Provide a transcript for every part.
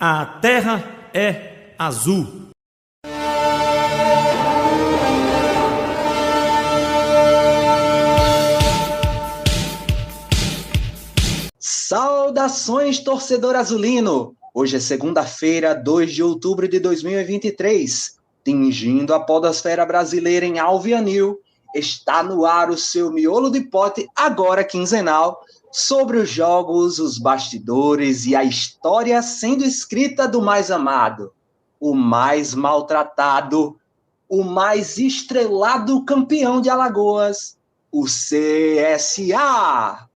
A terra é azul. Saudações, torcedor azulino! Hoje é segunda-feira, 2 de outubro de 2023. Tingindo a podosfera brasileira em alvianil, está no ar o seu miolo de pote, agora quinzenal, sobre os jogos, os bastidores e a história sendo escrita do mais amado, o mais maltratado, o mais estrelado campeão de Alagoas, o CSA!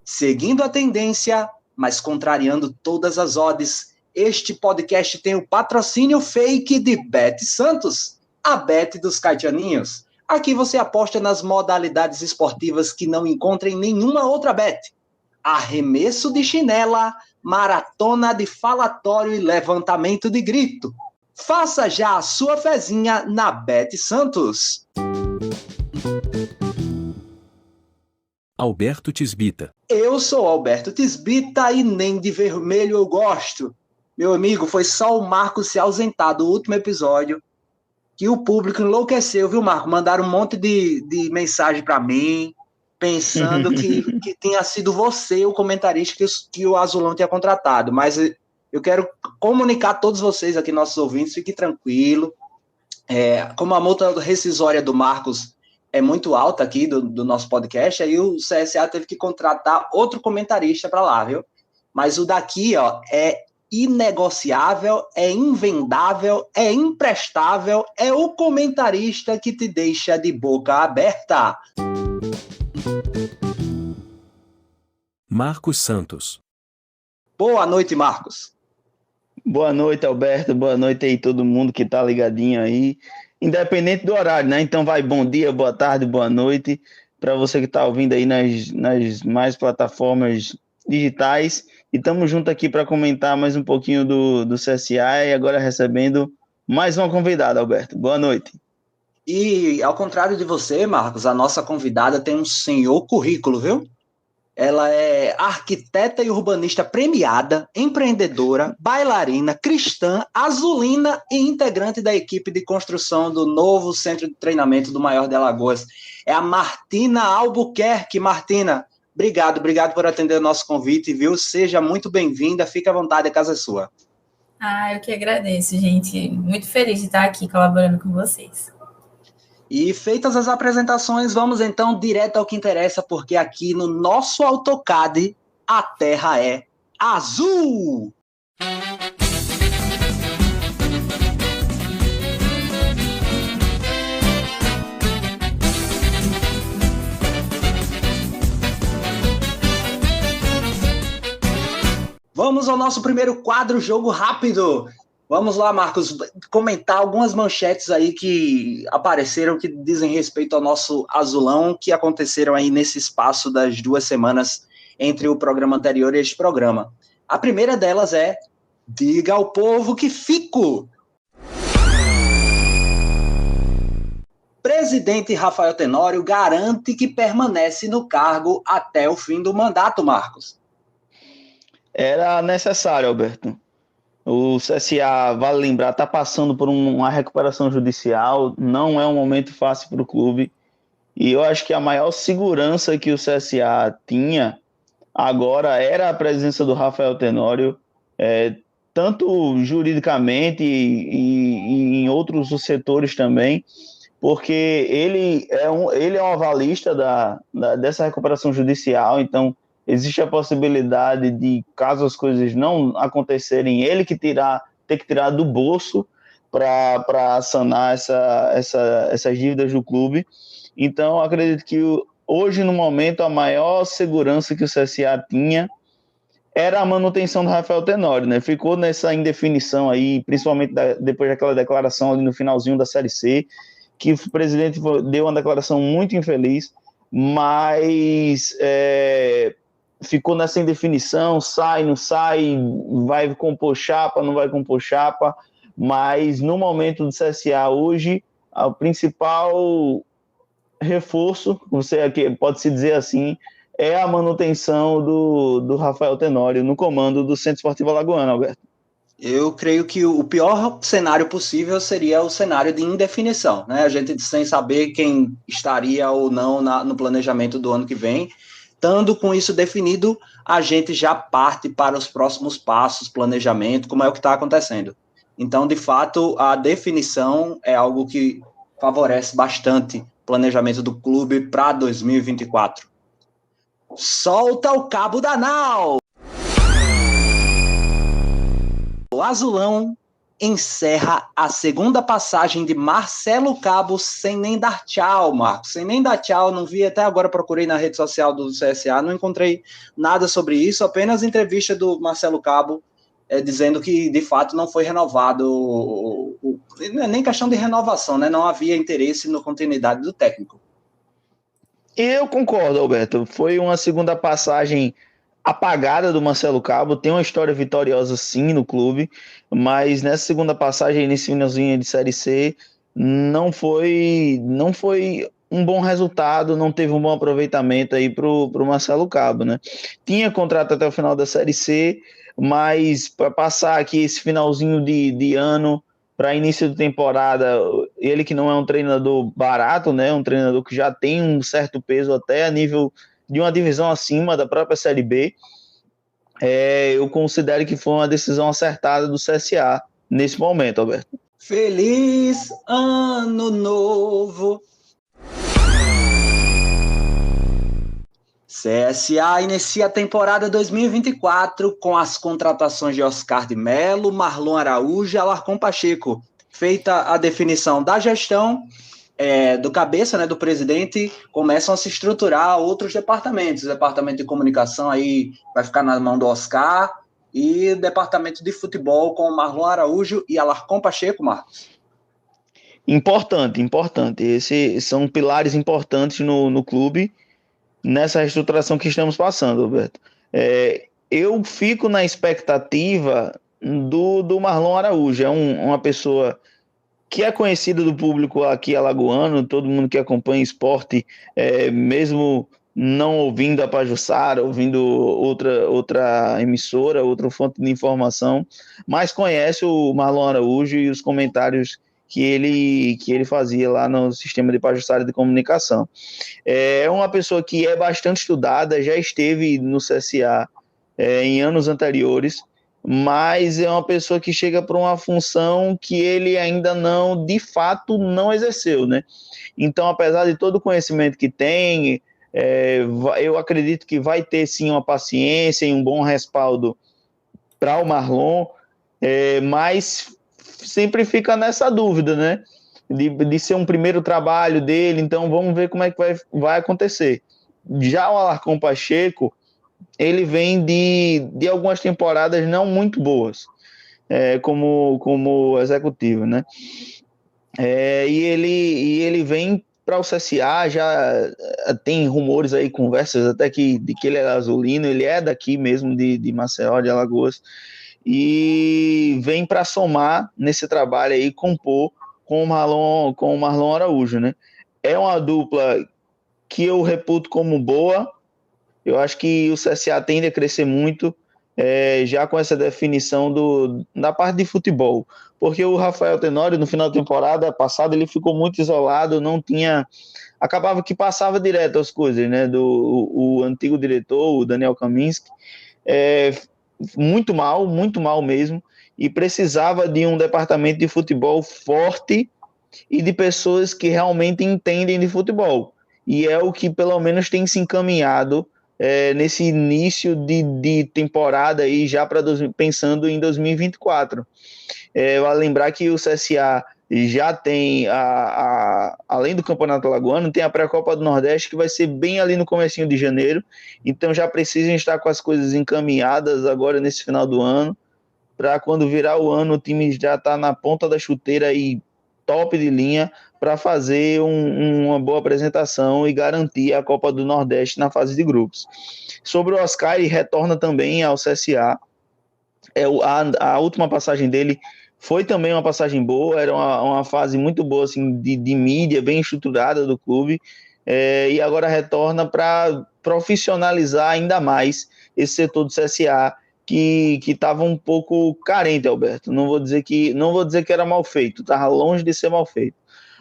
Seguindo a tendência, mas contrariando todas as odds, este podcast tem o patrocínio fake de Bet Santos, a Bet dos Caetianinhos. Aqui você aposta nas modalidades esportivas que não encontra em nenhuma outra bet. Arremesso de chinela, maratona de falatório e levantamento de grito. Faça já a sua fezinha na Bet Santos. Alberto Tisbita. Eu sou Alberto Tisbita e nem de vermelho eu gosto. Meu amigo, foi só o Marcos se ausentar do último episódio que o público enlouqueceu, viu, Marco? Mandaram um monte de mensagem para mim, pensando que tinha sido você o comentarista que o Azulão tinha contratado. Mas eu quero comunicar a todos vocês aqui, nossos ouvintes, fiquem tranquilos. Como a multa rescisória do Marcos é muito alta aqui do nosso podcast, aí o CSA teve que contratar outro comentarista para lá, viu? Mas o daqui, ó, é inegociável, é invendável, é imprestável, é o comentarista que te deixa de boca aberta. Marcos Santos. Boa noite, Marcos. Boa noite, Alberto. Boa noite aí todo mundo que tá ligadinho aí. Independente do horário, né? Então vai bom dia, boa tarde, boa noite para você que está ouvindo aí nas mais plataformas digitais. E estamos juntos aqui para comentar mais um pouquinho do CSA e agora recebendo mais uma convidada, Alberto. Boa noite. E ao contrário de você, Marcos, a nossa convidada tem um senhor currículo, viu? Ela é arquiteta e urbanista premiada, empreendedora, bailarina, cristã, azulina e integrante da equipe de construção do novo centro de treinamento do Maior de Alagoas. É a Martina Albuquerque. Martina, obrigado por atender o nosso convite, viu? Seja muito bem-vinda, fique à vontade, a casa é sua. Eu que agradeço, gente. Muito feliz de estar aqui colaborando com vocês. E feitas as apresentações, vamos então direto ao que interessa, porque aqui no nosso AutoCAD, a terra é azul! Vamos ao nosso primeiro quadro, Jogo Rápido. Vamos lá, Marcos, comentar algumas manchetes aí que apareceram, que dizem respeito ao nosso azulão, que aconteceram aí nesse espaço das 2 semanas entre o programa anterior e este programa. A primeira delas é: diga ao povo que fico! Presidente Rafael Tenório garante que permanece no cargo até o fim do mandato, Marcos. Era necessário, Alberto. O CSA, vale lembrar, está passando por uma recuperação judicial, não é um momento fácil para o clube, e eu acho que a maior segurança que o CSA tinha agora era a presença do Rafael Tenório, tanto juridicamente e em outros setores também, porque ele é um avalista dessa recuperação judicial, então existe a possibilidade de, caso as coisas não acontecerem, ele que ter que tirar do bolso para sanar essas dívidas do clube. Então, acredito que hoje, no momento, a maior segurança que o CSA tinha era a manutenção do Rafael Tenório, né? Ficou nessa indefinição aí, principalmente depois daquela declaração ali no finalzinho da Série C, que o presidente deu uma declaração muito infeliz, mas ficou nessa indefinição, sai, não sai, vai compor chapa, não vai compor chapa, mas no momento do CSA hoje, o principal reforço, pode-se dizer assim, é a manutenção do Rafael Tenório no comando do Centro Esportivo Alagoano, Alberto. Eu creio que o pior cenário possível seria o cenário de indefinição, né? A gente sem saber quem estaria ou não no planejamento do ano que vem. Estando com isso definido, a gente já parte para os próximos passos, planejamento, como é o que está acontecendo. Então, de fato, a definição é algo que favorece bastante o planejamento do clube para 2024. Solta o cabo da nau! O Azulão encerra a segunda passagem de Marcelo Cabo sem nem dar tchau, Marcos. Sem nem dar tchau, não vi até agora, procurei na rede social do CSA, não encontrei nada sobre isso, apenas entrevista do Marcelo Cabo dizendo que, de fato, não foi renovado, não é nem questão de renovação, né? Não havia interesse na continuidade do técnico. Eu concordo, Alberto. Foi uma segunda passagem apagada do Marcelo Cabo, tem uma história vitoriosa sim no clube, mas nessa segunda passagem, nesse finalzinho de Série C, não foi um bom resultado, não teve um bom aproveitamento aí pro Marcelo Cabo, né? Tinha contrato até o final da Série C, mas para passar aqui esse finalzinho de ano para início de temporada, ele que não é um treinador barato, né? Um treinador que já tem um certo peso até a nível de uma divisão acima da própria Série B, eu considero que foi uma decisão acertada do CSA nesse momento, Alberto. Feliz Ano Novo! CSA inicia a temporada 2024 com as contratações de Oscar de Melo, Marlon Araújo e Alarcon Pacheco. Feita a definição da gestão, do cabeça, né, do presidente, começam a se estruturar outros departamentos. O departamento de comunicação aí vai ficar na mão do Oscar e o departamento de futebol com Marlon Araújo e Alarcon Pacheco, Marcos. Importante. Esses são pilares importantes no clube, nessa reestruturação que estamos passando, Roberto. Eu fico na expectativa do Marlon Araújo. É uma pessoa que é conhecida do público aqui alagoano, todo mundo que acompanha esporte, mesmo não ouvindo a Pajuçara, ouvindo outra emissora, outra fonte de informação, mas conhece o Marlon Araújo e os comentários que ele fazia lá no sistema de Pajuçara de comunicação. É uma pessoa que é bastante estudada, já esteve no CSA em anos anteriores, mas é uma pessoa que chega para uma função que ele ainda não, de fato, não exerceu, né? Então, apesar de todo o conhecimento que tem, eu acredito que vai ter sim uma paciência e um bom respaldo para o Marlon, mas sempre fica nessa dúvida, né? De ser um primeiro trabalho dele, então vamos ver como é que vai acontecer. Já o Alarcon Pacheco, ele vem de algumas temporadas não muito boas, como executivo, né? E ele vem para o CSA, já tem rumores aí, conversas até de que ele é azulino, ele é daqui mesmo, de Maceió, de Alagoas, e vem para somar nesse trabalho aí, compor com o Marlon Araújo, né? É uma dupla que eu reputo como boa. Eu acho que o CSA tende a crescer muito, já com essa definição da parte de futebol, porque o Rafael Tenório, no final da temporada passada, ele ficou muito isolado, acabava que passava direto as coisas, né, o antigo diretor, o Daniel Kaminski, muito mal mesmo, e precisava de um departamento de futebol forte e de pessoas que realmente entendem de futebol, e é o que pelo menos tem se encaminhado nesse início de temporada aí, já pensando em 2024. Vale lembrar que o CSA e já tem, além do Campeonato Alagoano, tem a Pré-Copa do Nordeste, que vai ser bem ali no comecinho de janeiro, então já precisam estar com as coisas encaminhadas agora nesse final do ano, para quando virar o ano o time já está na ponta da chuteira e top de linha para fazer uma boa apresentação e garantir a Copa do Nordeste na fase de grupos. Sobre o Oscar, ele retorna também ao CSA. A última passagem dele foi também uma passagem boa, era uma fase muito boa assim, de mídia, bem estruturada do clube, e agora retorna para profissionalizar ainda mais esse setor do CSA, que estava um pouco carente, Alberto. Não vou dizer que era mal feito, estava longe de ser mal feito,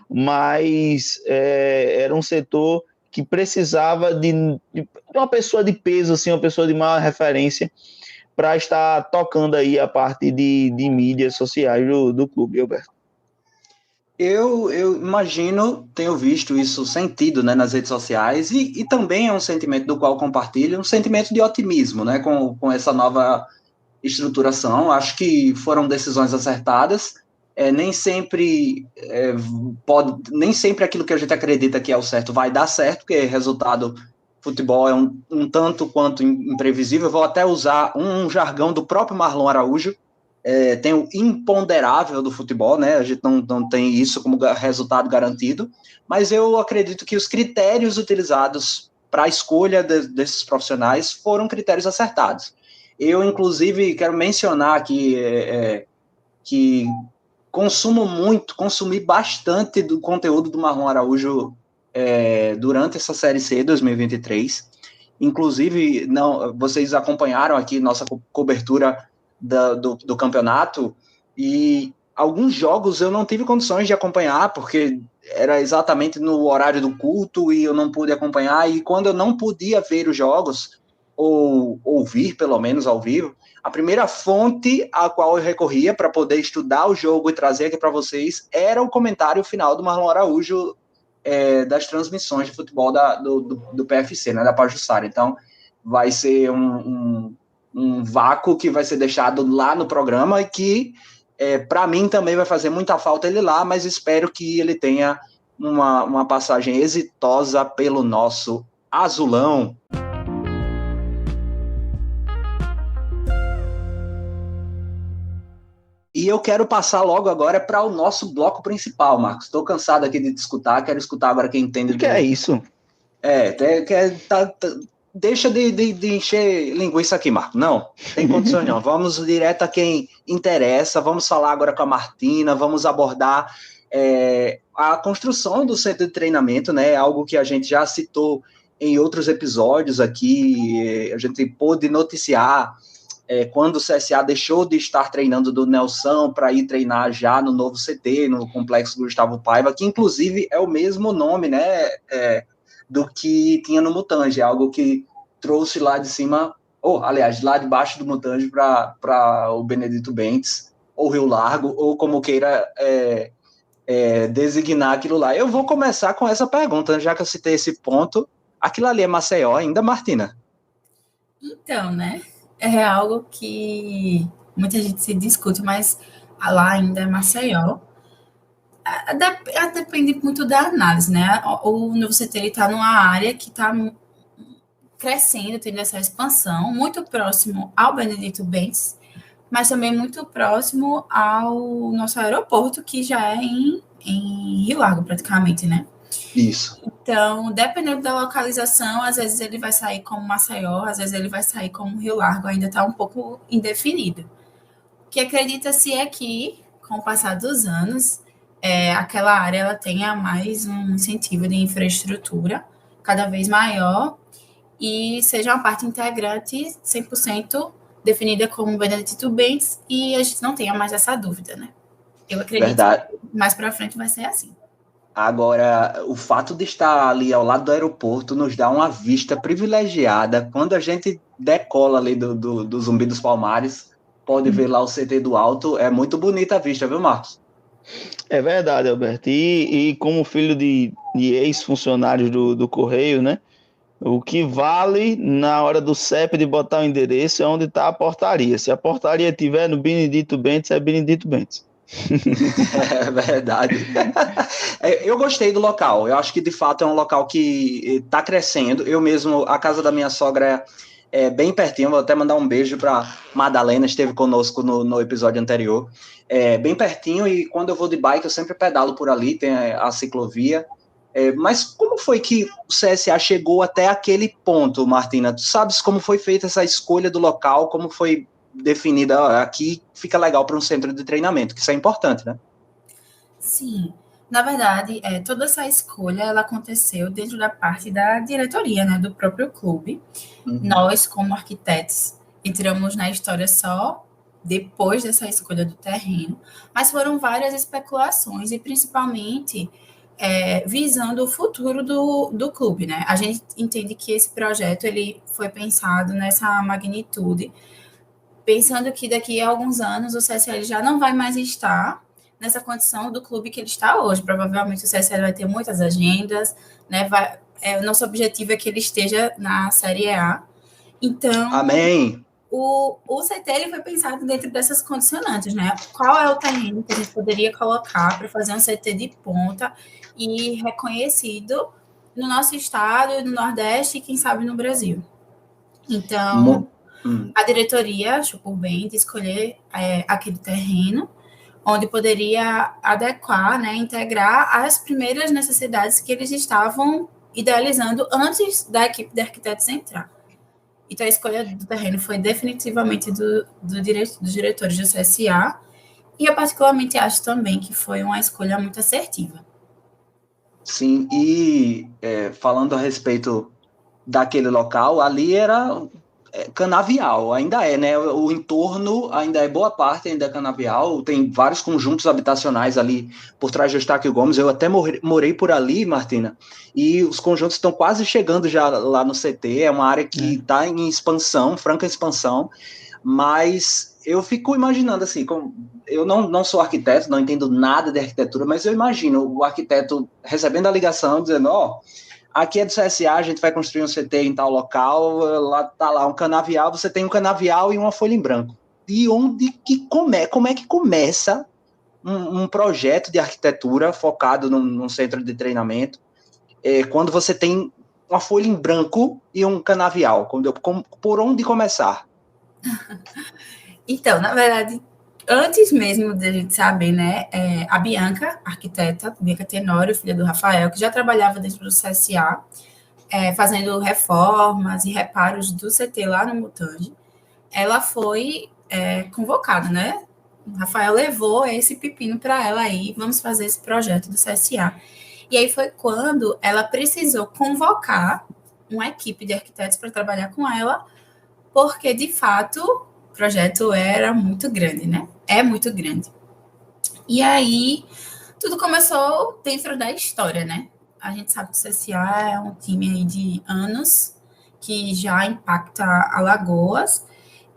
mas era um setor que precisava de uma pessoa de peso, assim, uma pessoa de maior referência, para estar tocando aí a parte de mídias sociais do clube, Alberto. Eu imagino, tenho visto isso sentido, né, nas redes sociais, e também é um sentimento do qual compartilho, um sentimento de otimismo, né, com essa nova estruturação. Acho que foram decisões acertadas. Nem sempre nem sempre aquilo que a gente acredita que é o certo vai dar certo, porque resultado, futebol é um tanto quanto imprevisível. Eu vou até usar um jargão do próprio Marlon Araújo. Tem o imponderável do futebol, né? A gente não tem isso como resultado garantido, mas eu acredito que os critérios utilizados para a escolha desses profissionais foram critérios acertados. Eu, inclusive, quero mencionar aqui que consumi bastante do conteúdo do Marlon Araújo durante essa Série C 2023. Inclusive, vocês acompanharam aqui nossa cobertura do campeonato, e alguns jogos eu não tive condições de acompanhar, porque era exatamente no horário do culto e eu não pude acompanhar, e quando eu não podia ver os jogos, ou ouvir pelo menos ao vivo, a primeira fonte a qual eu recorria para poder estudar o jogo e trazer aqui para vocês era o comentário final do Marlon Araújo das transmissões de futebol do PFC, né, da Pajuçara. Então vai ser um vácuo que vai ser deixado lá no programa, e que para mim também vai fazer muita falta ele lá, mas espero que ele tenha uma passagem exitosa pelo nosso azulão. E eu quero passar logo agora para o nosso bloco principal, Marcos. Estou cansado aqui de te escutar, quero escutar agora quem entende. Que é isso? Deixa de encher linguiça aqui, Marco. Não, tem condições não. Vamos direto a quem interessa. Vamos falar agora com a Martina. Vamos abordar a construção do centro de treinamento, né? Algo que a gente já citou em outros episódios aqui. A gente pôde noticiar quando o CSA deixou de estar treinando do Nelson para ir treinar já no novo CT, no Complexo Gustavo Paiva, que inclusive é o mesmo nome, né? Do que tinha no Mutange, algo que trouxe lá de cima, aliás, lá de baixo do Mutange para o Benedito Bentes, ou Rio Largo, ou como queira designar aquilo lá. Eu vou começar com essa pergunta, já que eu citei esse ponto. Aquilo ali é Maceió ainda, Martina? Então, né? É algo que muita gente se discute, mas lá ainda é Maceió. Depende muito da análise, né? O novo CT está numa área que está crescendo, tendo essa expansão, muito próximo ao Benedito Bentes, mas também muito próximo ao nosso aeroporto, que já é em Rio Largo, praticamente, né? Isso. Então, dependendo da localização, às vezes ele vai sair como Maceió, às vezes ele vai sair como Rio Largo, ainda está um pouco indefinido. O que acredita-se é que, com o passar dos anos, aquela área ela tenha mais um incentivo de infraestrutura cada vez maior e seja uma parte integrante 100% definida como Benedito Bentes, e a gente não tenha mais essa dúvida, né? Eu acredito que mais para frente vai ser assim. Agora, o fato de estar ali ao lado do aeroporto nos dá uma vista privilegiada. Quando a gente decola ali do Zumbi dos Palmares, pode ver lá o CT do alto, é muito bonita a vista, viu, Marcos? É verdade, Alberto. E como filho de ex-funcionários do Correio, né? O que vale na hora do CEP de botar o endereço é onde está a portaria. Se a portaria estiver no Benedito Bentes, é Benedito Bentes. É verdade. Eu gostei do local. Eu acho que de fato é um local que está crescendo. Eu mesmo, a casa da minha sogra é bem pertinho. Vou até mandar um beijo para Madalena, esteve conosco no episódio anterior. É bem pertinho e quando eu vou de bike eu sempre pedalo por ali, tem a ciclovia. Mas como foi que o CSA chegou até aquele ponto, Martina? Tu sabes como foi feita essa escolha do local, como foi definida? Aqui fica legal para um centro de treinamento, que isso é importante, né? Sim, na verdade, toda essa escolha ela aconteceu dentro da parte da diretoria, né, do próprio clube. Nós, como arquitetos, entramos na história só depois dessa escolha do terreno, mas foram várias especulações e principalmente visando o futuro do clube, né? A gente entende que esse projeto ele foi pensado nessa magnitude, pensando que daqui a alguns anos o CSL já não vai mais estar nessa condição do clube que ele está hoje. Provavelmente o CSL vai ter muitas agendas, né? O nosso objetivo é que ele esteja na Série A. Então, Amém. O CT ele foi pensado dentro dessas condicionantes, né? Qual é o terreno que a gente poderia colocar para fazer um CT de ponta e reconhecido no nosso estado, no Nordeste e, quem sabe, no Brasil. Então, a diretoria achou por bem de escolher aquele terreno onde poderia adequar, né, integrar as primeiras necessidades que eles estavam idealizando antes da equipe de arquitetos entrar. Então, a escolha do terreno foi definitivamente dos diretores do CSA, e eu particularmente acho também que foi uma escolha muito assertiva. Sim, e falando a respeito daquele local, ali era canavial, ainda é, né? O entorno ainda é boa parte, ainda é canavial, tem vários conjuntos habitacionais ali por trás do Eustáquio Gomes. Eu até morei por ali, Martina, e os conjuntos estão quase chegando já lá no CT. É uma área que está em expansão, franca expansão, mas eu fico imaginando assim, eu não sou arquiteto, não entendo nada de arquitetura, mas eu imagino o arquiteto recebendo a ligação dizendo, aqui é do CSA, a gente vai construir um CT em tal local, lá tá lá um canavial, você tem um canavial e uma folha em branco. E como é que começa um projeto de arquitetura focado num centro de treinamento, quando você tem uma folha em branco e um canavial? Por onde começar? Então, na verdade, antes mesmo de a gente saber, né, a Bianca, arquiteta, Bianca Tenório, filha do Rafael, que já trabalhava dentro do CSA, fazendo reformas e reparos do CT lá no Mutange, ela foi convocada, né? O Rafael levou esse pepino para ela aí, vamos fazer esse projeto do CSA. E aí foi quando ela precisou convocar uma equipe de arquitetos para trabalhar com ela, porque, de fato, o projeto era muito grande, né? É muito grande. E aí, tudo começou dentro da história, né? A gente sabe que o CSA é um time aí de anos que já impacta Alagoas,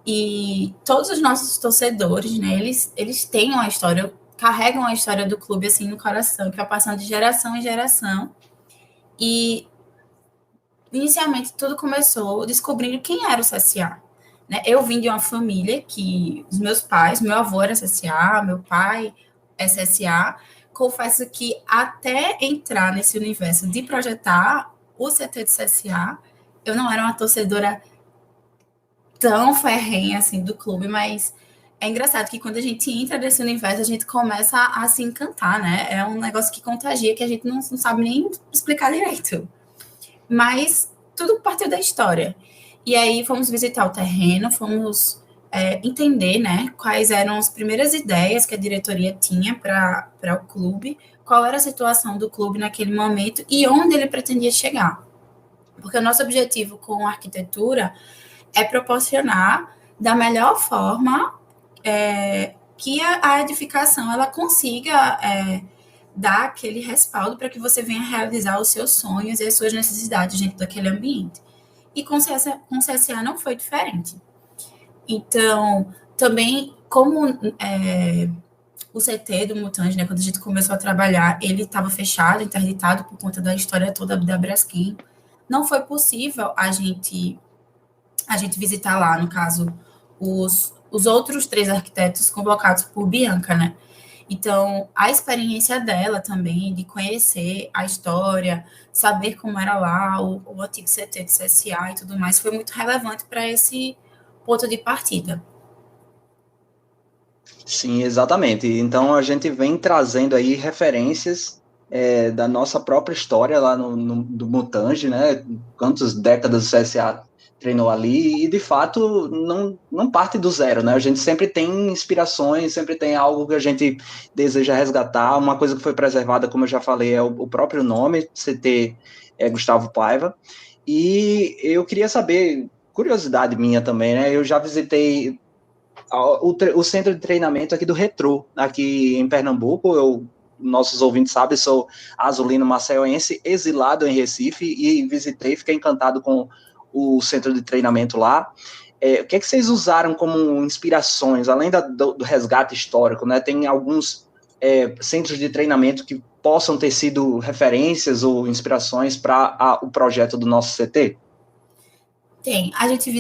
e todos os nossos torcedores, né, eles têm uma história, carregam a história do clube assim no coração, que vai passando de geração em geração. E inicialmente tudo começou descobrindo quem era o CSA. Né? Eu vim de uma família que os meus pais, meu avô era CSA, meu pai é CSA. Confesso que até entrar nesse universo de projetar o CT de CSA, eu não era uma torcedora tão ferrenha assim do clube, mas é engraçado que quando a gente entra nesse universo, a gente começa a se encantar, né? É um negócio que contagia, que a gente não sabe nem explicar direito. Mas tudo partiu da história. E aí fomos visitar o terreno, fomos entender, né, quais eram as primeiras ideias que a diretoria tinha para o clube, qual era a situação do clube naquele momento e onde ele pretendia chegar. Porque o nosso objetivo com a arquitetura é proporcionar da melhor forma que a edificação ela consiga dar aquele respaldo para que você venha realizar os seus sonhos e as suas necessidades dentro daquele ambiente. E com o CSA não foi diferente. Então, também, como o CT do Mutange, né, quando a gente começou a trabalhar, ele estava fechado, interditado por conta da história toda da Braskem, não foi possível a gente visitar lá, no caso, os outros 3 arquitetos convocados por Bianca, né? Então, a experiência dela também, de conhecer a história, saber como era lá o antigo CT do CSA e tudo mais, foi muito relevante para esse ponto de partida. Sim, exatamente. Então a gente vem trazendo aí referências da nossa própria história lá do Mutange, né? Quantas décadas o CSA treinou ali, e de fato não parte do zero, né? A gente sempre tem inspirações, sempre tem algo que a gente deseja resgatar. Uma coisa que foi preservada, como eu já falei, é o próprio nome, CT Gustavo Paiva. E eu queria saber, curiosidade minha também, né? Eu já visitei o centro de treinamento aqui do Retrô, aqui em Pernambuco. Nossos ouvintes sabem, sou azulino maceioense, exilado em Recife, e visitei, fiquei encantado com o centro de treinamento lá. O que é que vocês usaram como inspirações, além do resgate histórico, né? Tem alguns centros de treinamento que possam ter sido referências ou inspirações para o projeto do nosso CT? Tem, a gente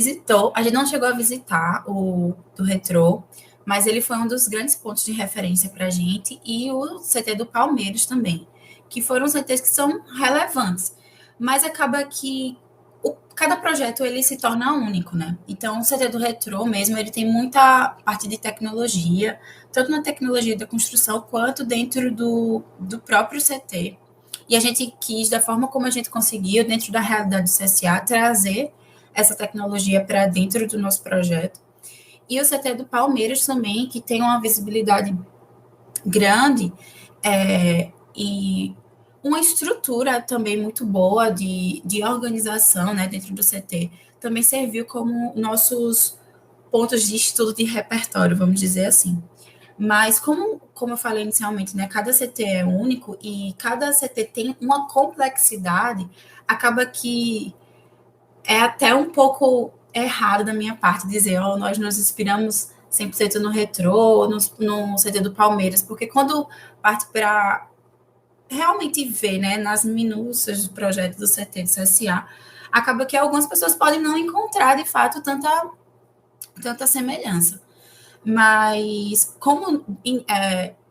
não chegou a visitar o do Retrô, mas ele foi um dos grandes pontos de referência para a gente, e o CT do Palmeiras também, que foram CTs que são relevantes, mas acaba que cada projeto ele se torna único, né? Então, o CT do Retrô mesmo, ele tem muita parte de tecnologia, tanto na tecnologia da construção, quanto dentro do próprio CT, e a gente quis, da forma como a gente conseguiu, dentro da realidade do CSA, trazer essa tecnologia para dentro do nosso projeto. E o CT do Palmeiras também, que tem uma visibilidade grande e uma estrutura também muito boa de organização, né, dentro do CT, também serviu como nossos pontos de estudo de repertório, vamos dizer assim. Mas como eu falei inicialmente, né, cada CT é único e cada CT tem uma complexidade, acaba que é até um pouco errado da minha parte dizer, nós nos inspiramos 100% no Retrô, no CT do Palmeiras, porque quando parte para realmente ver, né, nas minúcias do projeto do CT do CSA, acaba que algumas pessoas podem não encontrar, de fato, tanta semelhança. Mas,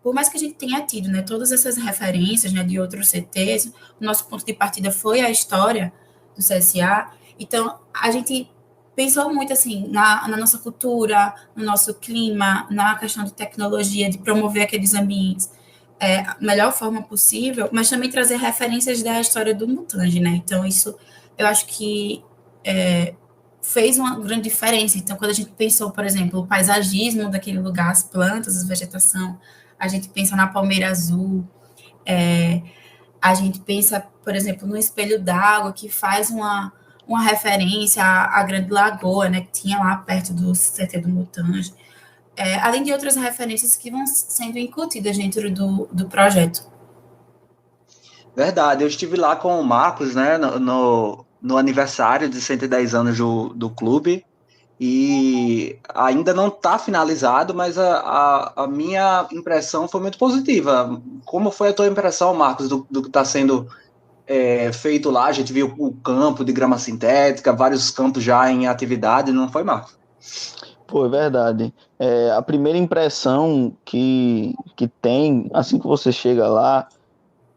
por mais que a gente tenha tido, né, todas essas referências, né, de outros CTs, o nosso ponto de partida foi a história do CSA. Então, a gente pensou muito, assim, na nossa cultura, no nosso clima, na questão de tecnologia, de promover aqueles ambientes da melhor forma possível, mas também trazer referências da história do Mutange, né? Então, isso, eu acho que fez uma grande diferença. Então, quando a gente pensou, por exemplo, o paisagismo daquele lugar, as plantas, a vegetação, a gente pensa na palmeira azul, a gente pensa, por exemplo, no espelho d'água, que faz uma referência à Grande Lagoa, né, que tinha lá perto do CT do Mutange, além de outras referências que vão sendo incutidas dentro do projeto. Verdade, eu estive lá com o Marcos, né, no aniversário de 110 anos do clube, e ainda não está finalizado, mas a minha impressão foi muito positiva. Como foi a tua impressão, Marcos, do que está sendo feito lá? A gente viu o campo de grama sintética, vários campos já em atividade, não foi, Marcos? Pô, é verdade. A primeira impressão que tem, assim que você chega lá,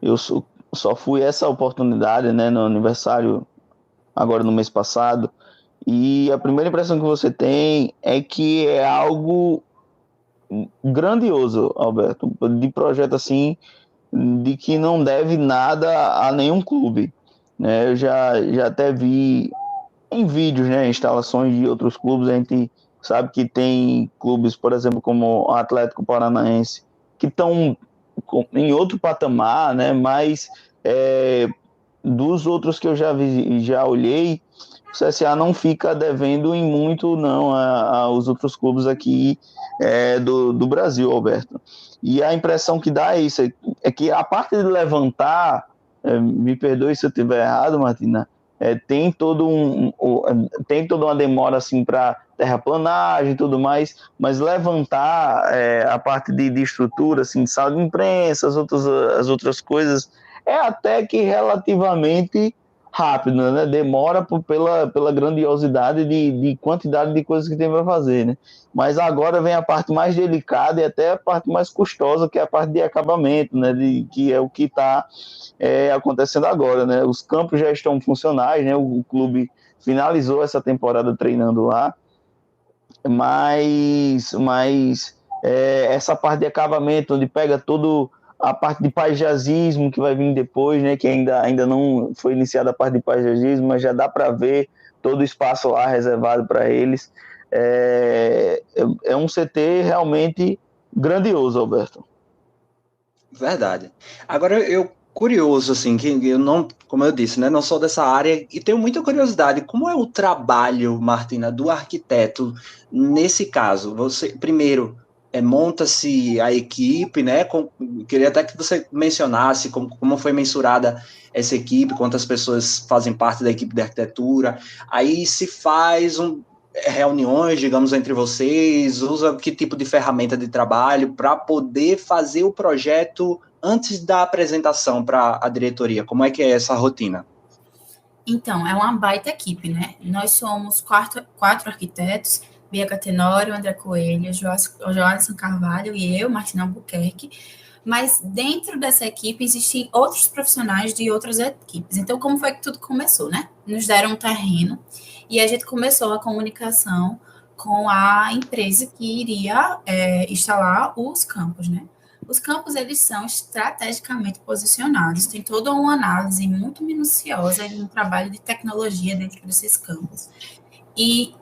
eu só fui essa oportunidade, né, no aniversário, agora no mês passado, e a primeira impressão que você tem é que é algo grandioso, Alberto, de projeto assim, de que não deve nada a nenhum clube, né? Eu já até vi em vídeos, né, instalações de outros clubes. A gente sabe que tem clubes, por exemplo, como o Atlético Paranaense, que estão em outro patamar, né, mas dos outros que eu já vi, já olhei, o CSA não fica devendo em muito, não, aos outros clubes aqui do Brasil, Alberto. E a impressão que dá é isso, é que a parte de levantar, me perdoe se eu estiver errado, Martina, tem toda uma demora assim para terraplanagem e tudo mais, mas levantar a parte de estrutura, assim, sala de imprensa, as outras coisas, é até que relativamente rápido, né? Demora pela grandiosidade de quantidade de coisas que tem para fazer, né? Mas agora vem a parte mais delicada e até a parte mais custosa, que é a parte de acabamento, né? Que é o que está acontecendo agora, né? Os campos já estão funcionais, né? O clube finalizou essa temporada treinando lá, mas essa parte de acabamento, onde pega todo a parte de paisagismo que vai vir depois, né, que ainda não foi iniciada a parte de paisagismo, mas já dá para ver todo o espaço lá reservado para eles. É um CT realmente grandioso, Alberto. Verdade. Agora, eu curioso, assim, que eu não, como eu disse, né, não sou dessa área e tenho muita curiosidade, como é o trabalho, Martina, do arquiteto nesse caso? Você, primeiro, monta-se a equipe, né, queria até que você mencionasse como foi mensurada essa equipe, quantas pessoas fazem parte da equipe de arquitetura, aí se faz reuniões, digamos, entre vocês, usa que tipo de ferramenta de trabalho para poder fazer o projeto antes da apresentação para a diretoria? Como é que é essa rotina? Então, é uma baita equipe, né? Nós somos quatro arquitetos, Bianca Tenório, André Coelho, Joalisson Carvalho e eu, Martina Albuquerque, mas dentro dessa equipe existem outros profissionais de outras equipes. Então, como foi que tudo começou, né? Nos deram um terreno e a gente começou a comunicação com a empresa que iria instalar os campos, né? Os campos, eles são estrategicamente posicionados, tem toda uma análise muito minuciosa e um trabalho de tecnologia dentro desses campos. E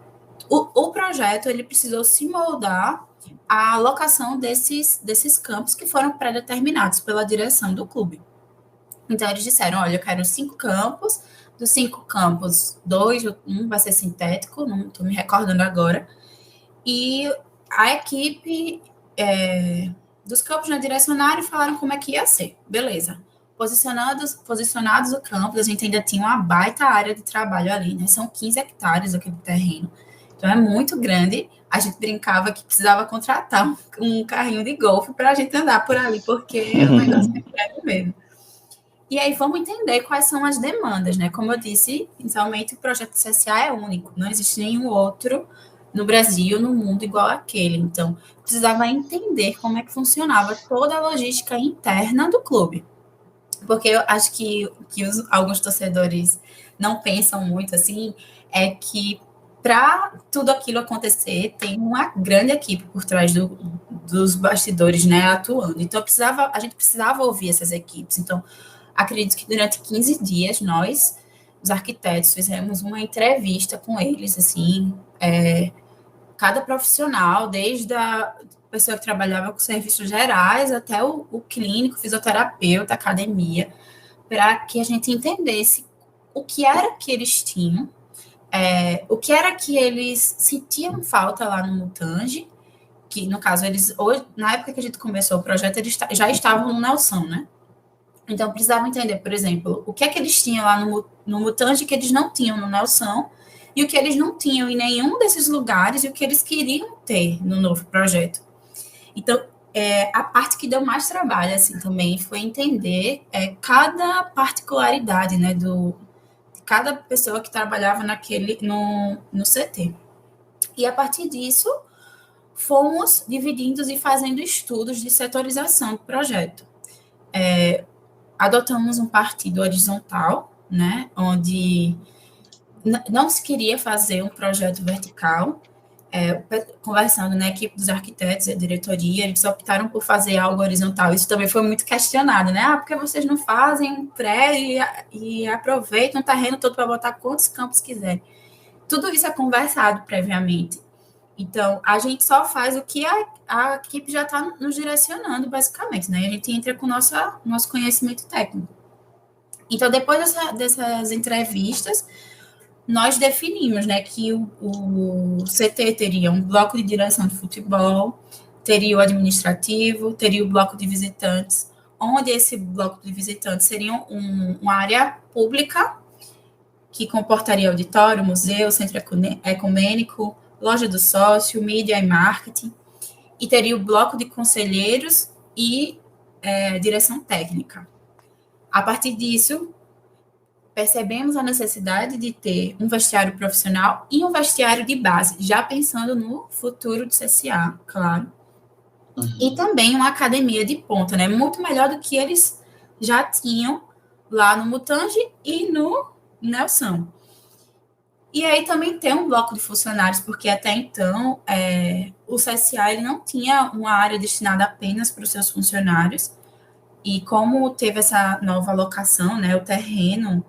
o projeto, ele precisou se moldar à locação desses campos que foram pré-determinados pela direção do clube. Então, eles disseram, olha, eu quero 5 campos, dos 5 campos, 2, um vai ser sintético, não estou me recordando agora, e a equipe dos campos na direcionaram e falaram como é que ia ser. Beleza. Posicionados o campus, a gente ainda tinha uma baita área de trabalho ali, né? São 15 hectares aquele terreno. Então é muito grande. A gente brincava que precisava contratar um carrinho de golfe para a gente andar por ali, porque o negócio é grande mesmo. E aí vamos entender quais são as demandas, né? Como eu disse, inicialmente o projeto do CSA é único, não existe nenhum outro no Brasil, no mundo igual àquele. Então, precisava entender como é que funcionava toda a logística interna do clube. Porque eu acho que alguns torcedores não pensam muito assim, é que para tudo aquilo acontecer, tem uma grande equipe por trás dos bastidores, né, atuando. Então, a gente precisava ouvir essas equipes. Então, acredito que durante 15 dias, nós, os arquitetos, fizemos uma entrevista com eles, assim, cada profissional, desde a pessoa que trabalhava com serviços gerais até o clínico, fisioterapeuta, academia, para que a gente entendesse o que era que eles tinham, o que era que eles sentiam falta lá no Mutange, que no caso eles, hoje, na época que a gente começou o projeto, eles já estavam no Nelson, né? Então precisavam entender, por exemplo, o que é que eles tinham lá no Mutange que eles não tinham no Nelson, e o que eles não tinham em nenhum desses lugares e o que eles queriam ter no novo projeto. Então, a parte que deu mais trabalho, assim, também foi entender cada particularidade, né, de cada pessoa que trabalhava no CT. E, a partir disso, fomos dividindo e fazendo estudos de setorização do projeto. Adotamos um partido horizontal, né, onde não se queria fazer um projeto vertical. Conversando na equipe dos arquitetos e a diretoria, eles optaram por fazer algo horizontal. Isso também foi muito questionado, né? Por que vocês não fazem um prédio e aproveitam o terreno todo para botar quantos campos quiserem? Tudo isso é conversado previamente. Então, a gente só faz o que a equipe já está nos direcionando, basicamente, né? A gente entra com o nosso conhecimento técnico. Então, depois dessas entrevistas, nós definimos, né, que o CT teria um bloco de direção de futebol, teria o administrativo, teria o bloco de visitantes, onde esse bloco de visitantes seria uma área pública, que comportaria auditório, museu, centro ecumênico, loja do sócio, mídia e marketing, e teria o bloco de conselheiros e direção técnica. A partir disso, percebemos a necessidade de ter um vestiário profissional e um vestiário de base, já pensando no futuro do CSA, claro. E também uma academia de ponta, né? Muito melhor do que eles já tinham lá no Mutange e no Nelson. E aí também tem um bloco de funcionários, porque até então o CSA ele não tinha uma área destinada apenas para os seus funcionários. E como teve essa nova locação, né? O terreno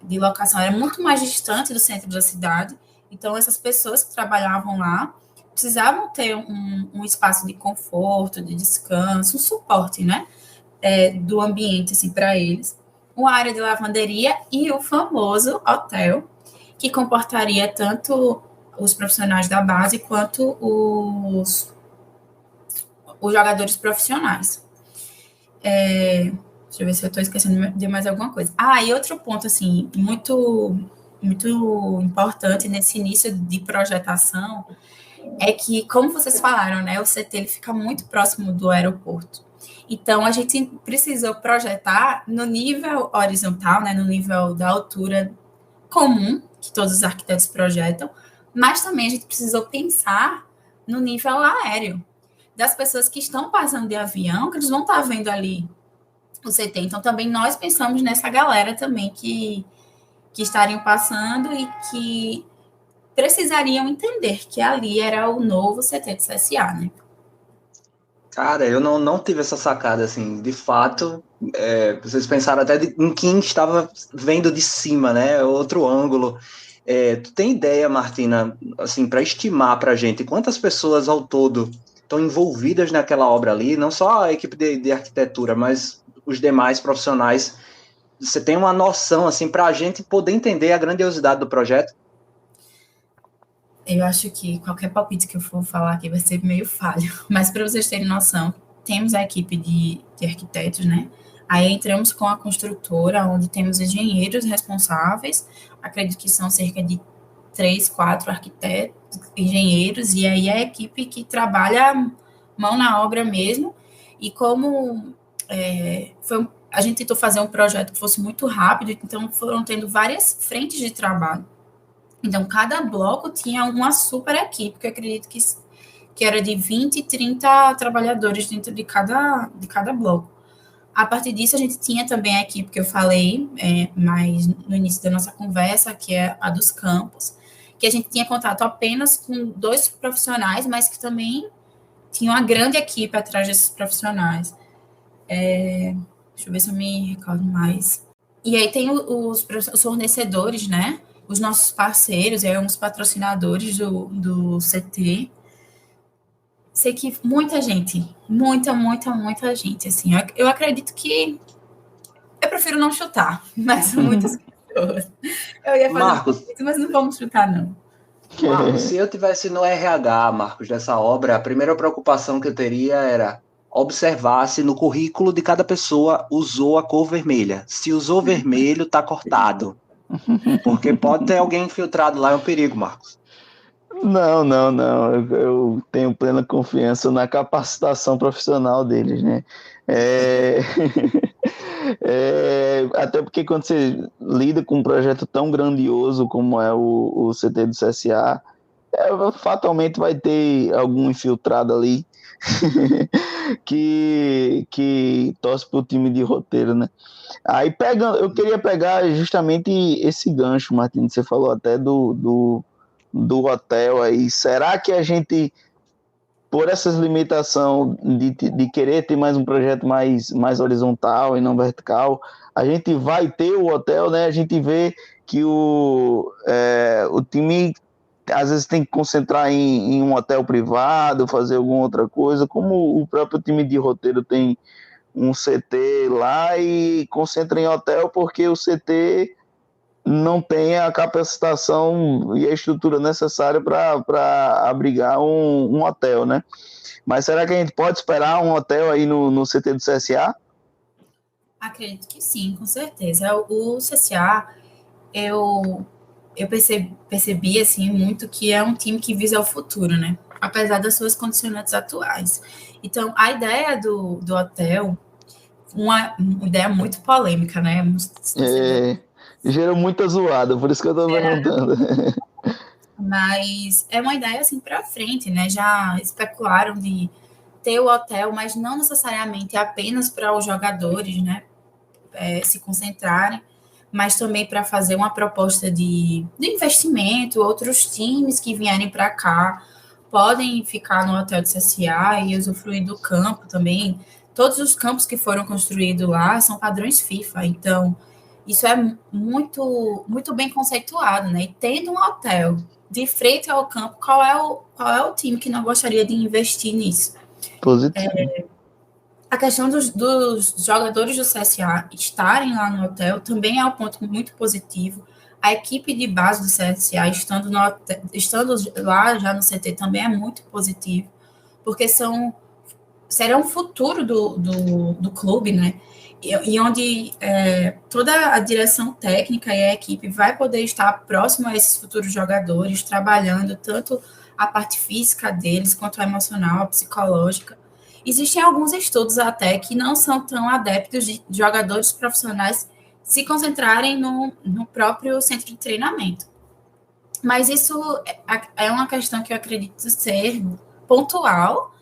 de locação era muito mais distante do centro da cidade. Então, essas pessoas que trabalhavam lá precisavam ter um espaço de conforto, de descanso, um suporte, né? Do ambiente, assim, para eles. Uma área de lavanderia e o famoso hotel, que comportaria tanto os profissionais da base quanto os jogadores profissionais. Deixa eu ver se eu estou esquecendo de mais alguma coisa. E outro ponto, assim, muito, muito importante nesse início de projetação é que, como vocês falaram, né, o CT ele fica muito próximo do aeroporto. Então, a gente precisou projetar no nível horizontal, né, no nível da altura comum, que todos os arquitetos projetam, mas também a gente precisou pensar no nível aéreo, das pessoas que estão passando de avião, que eles vão estar vendo ali o CT. Então, também nós pensamos nessa galera também que estariam passando e que precisariam entender que ali era o novo CT do CSA, né? Cara, eu não tive essa sacada, assim, de fato, vocês pensaram até em quem estava vendo de cima, né, outro ângulo. Tu tem ideia, Martina, assim, para estimar para a gente quantas pessoas ao todo estão envolvidas naquela obra ali, não só a equipe de arquitetura, mas os demais profissionais? Você tem uma noção, assim, para a gente poder entender a grandiosidade do projeto? Eu acho que qualquer palpite que eu for falar aqui vai ser meio falho, mas para vocês terem noção, temos a equipe de arquitetos, né? Aí entramos com a construtora, onde temos engenheiros responsáveis, acredito que são cerca de 3, 4 arquitetos, engenheiros, e aí a equipe que trabalha mão na obra mesmo, e como a gente tentou fazer um projeto que fosse muito rápido, então foram tendo várias frentes de trabalho. Então, cada bloco tinha uma super equipe, que eu acredito que era de 20, 30 trabalhadores dentro de cada bloco. A partir disso, a gente tinha também a equipe que eu falei, mais no início da nossa conversa, que é a dos campos, que a gente tinha contato apenas com 2 profissionais, mas que também tinha uma grande equipe atrás desses profissionais. Deixa eu ver se eu me recordo mais. E aí tem os fornecedores, né? Os nossos parceiros, uns patrocinadores do CT. Sei que muita gente, muita gente, assim, eu acredito que eu prefiro não chutar, mas são muitas pessoas. Eu ia fazer Marcos, mas não vamos chutar, não. Marcos, se eu tivesse no RH, Marcos, dessa obra, a primeira preocupação que eu teria era observar se no currículo de cada pessoa usou a cor vermelha. Se usou vermelho, tá cortado. Porque pode ter alguém infiltrado lá, é um perigo, Marcos. Não. Eu tenho plena confiança na capacitação profissional deles, né? Até porque quando você lida com um projeto tão grandioso como é o CT do CSA, fatalmente vai ter algum infiltrado ali que torce pro time de roteiro, né? Aí eu queria pegar justamente esse gancho, Martins, você falou até do hotel aí. Será que a gente, por essas limitações de querer ter mais um projeto mais horizontal e não vertical, a gente vai ter o hotel, né? A gente vê que o time às vezes tem que concentrar em um hotel privado, fazer alguma outra coisa, como o próprio time de roteiro tem um CT lá e concentra em hotel porque o CT não tem a capacitação e a estrutura necessária para abrigar um hotel, né? Mas será que a gente pode esperar um hotel aí no CT do CSA? Acredito que sim, com certeza. O CSA, eu percebi assim, muito que é um time que visa o futuro, né? Apesar das suas condicionantes atuais. Então, a ideia do hotel, uma ideia muito polêmica, né? Gerou muita zoada, por isso que eu tô perguntando. Mas é uma ideia assim para frente, né? Já especularam de ter o hotel, mas não necessariamente apenas para os jogadores, né? Se concentrarem, mas também para fazer uma proposta de investimento. Outros times que vierem para cá podem ficar no hotel de CSA e usufruir do campo também. Todos os campos que foram construídos lá são padrões FIFA, então isso é muito bem conceituado, né? E tendo um hotel de frente ao campo, qual é o time que não gostaria de investir nisso? Positivo. A questão dos jogadores do CSA estarem lá no hotel também é um ponto muito positivo. A equipe de base do CSA estando lá já no CT também é muito positivo, porque serão o futuro do clube, né? E onde toda a direção técnica e a equipe vai poder estar próximo a esses futuros jogadores, trabalhando tanto a parte física deles, quanto a emocional, a psicológica. Existem alguns estudos até que não são tão adeptos de jogadores profissionais se concentrarem no próprio centro de treinamento. Mas isso é uma questão que eu acredito ser pontual.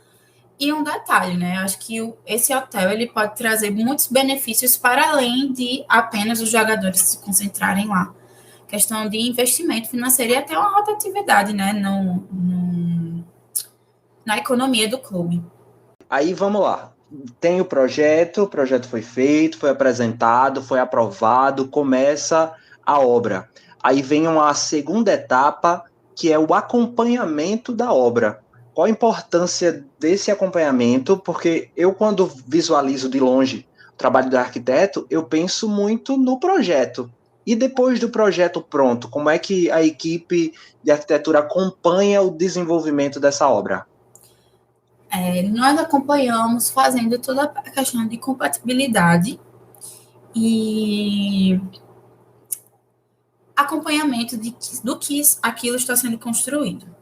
E um detalhe, né? Acho que esse hotel ele pode trazer muitos benefícios para além de apenas os jogadores se concentrarem lá. Questão de investimento financeiro e até uma rotatividade, né? Na economia do clube. Aí vamos lá. Tem o projeto foi feito, foi apresentado, foi aprovado, começa a obra. Aí vem uma segunda etapa, que é o acompanhamento da obra. Qual a importância desse acompanhamento? Porque eu, quando visualizo de longe o trabalho do arquiteto, eu penso muito no projeto. E depois do projeto pronto, como é que a equipe de arquitetura acompanha o desenvolvimento dessa obra? Nós acompanhamos fazendo toda a questão de compatibilidade e acompanhamento do que aquilo está sendo construído.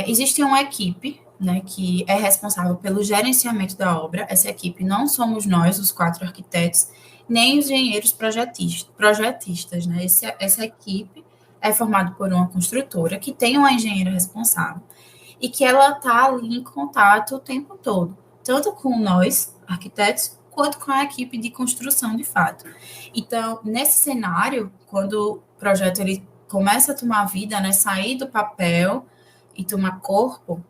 Existe uma equipe, né, que é responsável pelo gerenciamento da obra. Essa equipe não somos nós, os 4 arquitetos, nem os engenheiros projetistas. Né? Essa equipe é formada por uma construtora que tem uma engenheira responsável e que ela está ali em contato o tempo todo, tanto com nós, arquitetos, quanto com a equipe de construção de fato. Então, nesse cenário, quando o projeto ele começa a tomar vida, né, sair do papel e tomar corpo,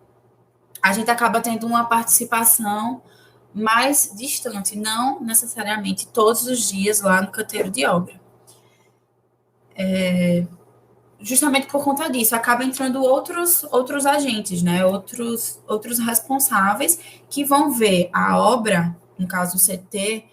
a gente acaba tendo uma participação mais distante, não necessariamente todos os dias lá no canteiro de obra. Justamente por conta disso, acaba entrando outros agentes, né? Outros responsáveis que vão ver a obra, no caso o CT,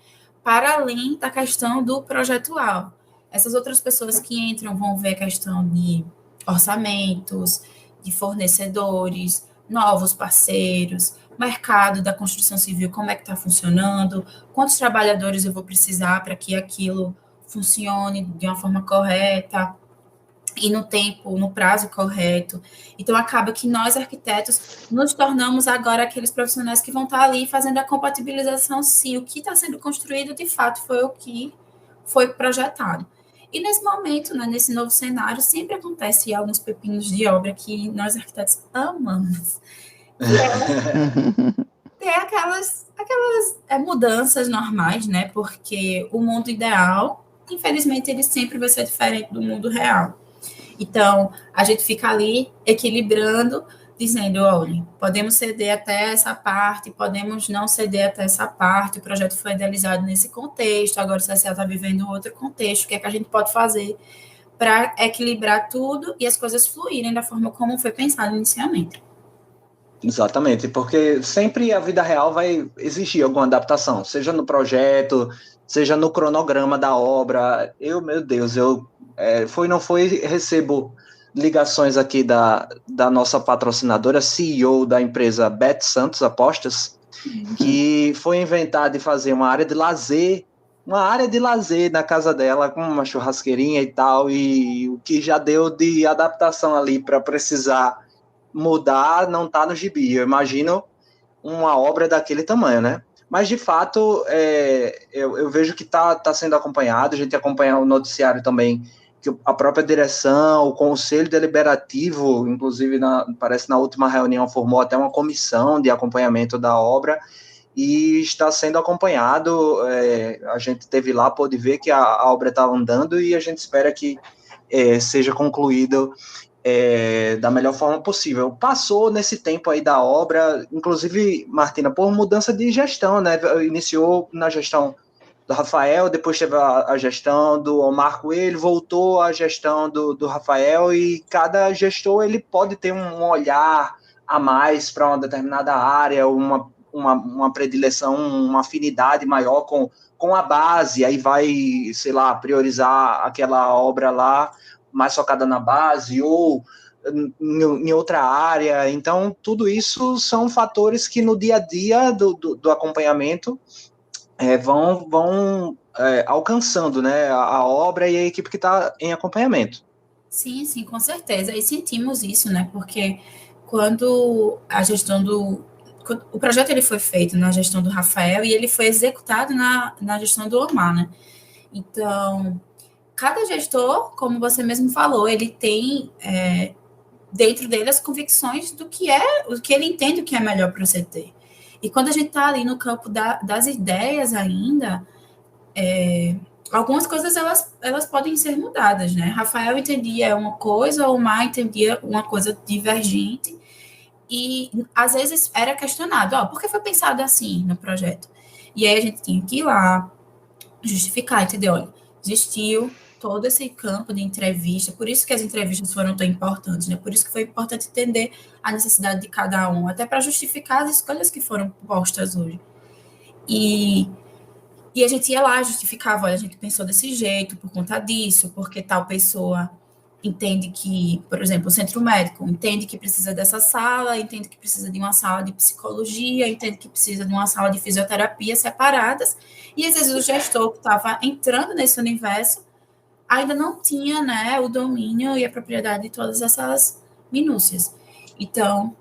para além da questão do projetual. Essas outras pessoas que entram vão ver a questão de orçamentos, de fornecedores, novos parceiros, mercado da construção civil, como é que está funcionando, quantos trabalhadores eu vou precisar para que aquilo funcione de uma forma correta e no prazo correto. Então, acaba que nós, arquitetos, nos tornamos agora aqueles profissionais que vão estar ali fazendo a compatibilização se o que está sendo construído, de fato, foi o que foi projetado. E nesse momento, né, nesse novo cenário, sempre acontece alguns pepinos de obra que nós, arquitetos, amamos. Tem aquelas mudanças normais, né? Porque o mundo ideal, infelizmente, ele sempre vai ser diferente do mundo real. Então, a gente fica ali equilibrando, dizendo, olha, podemos ceder até essa parte, podemos não ceder até essa parte, o projeto foi idealizado nesse contexto, agora o CSA está vivendo outro contexto, o que é que a gente pode fazer para equilibrar tudo e as coisas fluírem da forma como foi pensado inicialmente. Exatamente, porque sempre a vida real vai exigir alguma adaptação, seja no projeto, seja no cronograma da obra. Meu Deus, não foi, recebo ligações aqui da nossa patrocinadora, CEO da empresa Bet Santos Apostas, que foi inventar de fazer uma área de lazer na casa dela, com uma churrasqueirinha e tal, e o que já deu de adaptação ali para precisar mudar não está no gibi. Eu imagino uma obra daquele tamanho, né? Mas, de fato, eu vejo que está sendo acompanhado, a gente acompanha o noticiário também, que a própria direção, o Conselho Deliberativo, inclusive, parece na última reunião, formou até uma comissão de acompanhamento da obra, e está sendo acompanhado, a gente teve lá, pôde ver que a obra está andando, e a gente espera que seja concluído da melhor forma possível. Passou nesse tempo aí da obra, inclusive, Martina, por mudança de gestão, né? Iniciou na gestão do Rafael, depois teve a gestão do Omar Coelho, voltou à gestão do Rafael, e cada gestor ele pode ter um olhar a mais para uma determinada área, uma predileção, uma afinidade maior com a base, aí vai, sei lá, priorizar aquela obra lá mais focada na base ou em outra área. Então, tudo isso são fatores que no dia a dia do acompanhamento vão alcançando, né, a obra e a equipe que está em acompanhamento. Sim, sim, com certeza. E sentimos isso, né? Porque quando a gestão o projeto ele foi feito na gestão do Rafael e ele foi executado na gestão do Omar, né? Então, cada gestor, como você mesmo falou, ele tem dentro dele as convicções do que o que ele entende que é melhor para o CT. E quando a gente está ali no campo das ideias ainda, algumas coisas elas podem ser mudadas, né? Rafael entendia uma coisa, o Omar entendia uma coisa divergente, e às vezes era questionado, por que foi pensado assim no projeto? E aí a gente tinha que ir lá, justificar, entendeu? Olha, existiu todo esse campo de entrevista, por isso que as entrevistas foram tão importantes, né? Por isso que foi importante entender a necessidade de cada um, até para justificar as escolhas que foram postas hoje. E a gente ia lá, justificava, olha, a gente pensou desse jeito, por conta disso, porque tal pessoa entende que, por exemplo, o centro médico entende que precisa dessa sala, entende que precisa de uma sala de psicologia, entende que precisa de uma sala de fisioterapia separadas, e às vezes o gestor que estava entrando nesse universo ainda não tinha, né, o domínio e a propriedade de todas essas minúcias. Então,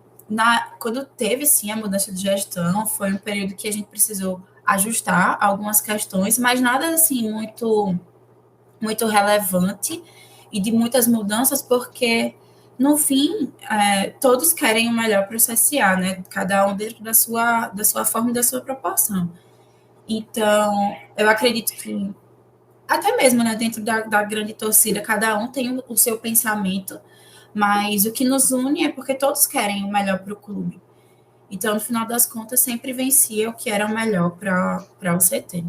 quando teve, sim, a mudança de gestão, foi um período que a gente precisou ajustar algumas questões, mas nada, assim, muito, muito relevante e de muitas mudanças, porque, no fim, todos querem o melhor para o CSA, né? Cada um dentro da sua forma e da sua proporção. Então, eu acredito que, até mesmo, né, dentro da grande torcida, cada um tem o seu pensamento, mas o que nos une é porque todos querem o melhor para o clube. Então, no final das contas, sempre vencia o que era o melhor para o CT.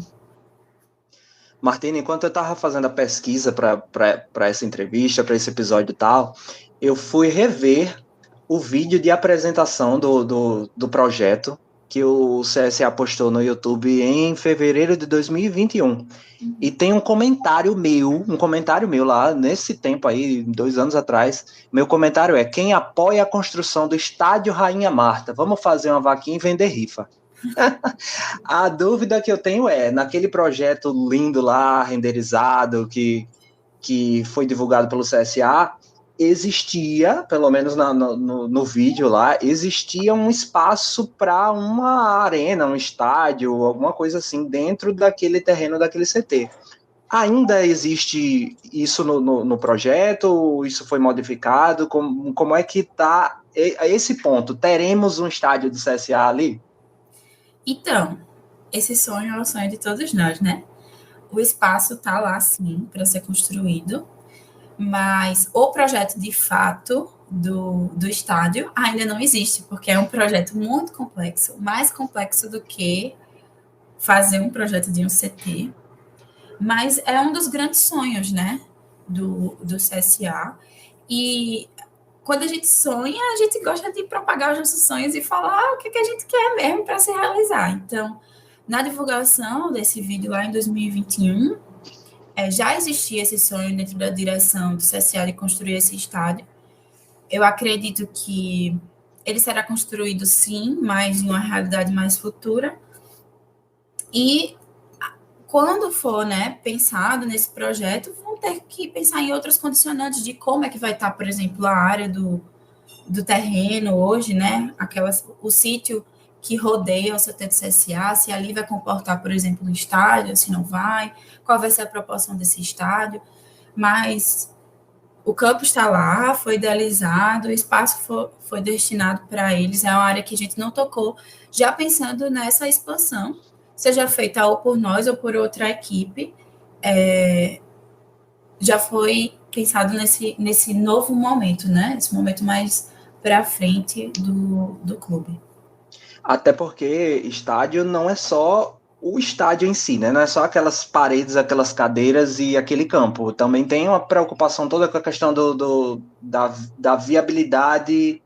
Martina, enquanto eu estava fazendo a pesquisa para essa entrevista, para esse episódio e tal, eu fui rever o vídeo de apresentação do projeto que o CSA postou no YouTube em fevereiro de 2021. E tem um comentário meu lá, nesse tempo aí, 2 anos atrás, meu comentário é: quem apoia a construção do Estádio Rainha Marta, vamos fazer uma vaquinha e vender rifa. A dúvida que eu tenho naquele projeto lindo lá, renderizado, que foi divulgado pelo CSA, existia, pelo menos no vídeo lá, existia um espaço para uma arena, um estádio, alguma coisa assim, dentro daquele terreno daquele CT. Ainda existe isso no projeto? Isso foi modificado? Como é que está a esse ponto? Teremos um estádio do CSA ali? Então, esse sonho é o sonho de todos nós, né? O espaço está lá, sim, para ser construído, mas o projeto de fato do estádio ainda não existe, porque é um projeto muito complexo, mais complexo do que fazer um projeto de um CT, mas é um dos grandes sonhos, né, do CSA. E quando a gente sonha, a gente gosta de propagar os nossos sonhos e falar o que a gente quer mesmo para se realizar. Então, na divulgação desse vídeo lá em 2021, já existia esse sonho dentro da direção do CSA de construir esse estádio. Eu acredito que ele será construído, sim, mas em uma realidade mais futura. E quando for, né, pensado nesse projeto, vão ter que pensar em outros condicionantes de como é que vai estar, por exemplo, a área do terreno hoje, né? O sítio que rodeiam o CT do CSA, se ali vai comportar, por exemplo, no estádio, se não vai, qual vai ser a proporção desse estádio, mas o campo está lá, foi idealizado, o espaço foi destinado para eles, é uma área que a gente não tocou, já pensando nessa expansão, seja feita ou por nós ou por outra equipe, já foi pensado nesse novo momento, né? Esse momento mais para frente do clube. Até porque estádio não é só o estádio em si, né? Não é só aquelas paredes, aquelas cadeiras e aquele campo. Também tem uma preocupação toda com a questão da viabilidade,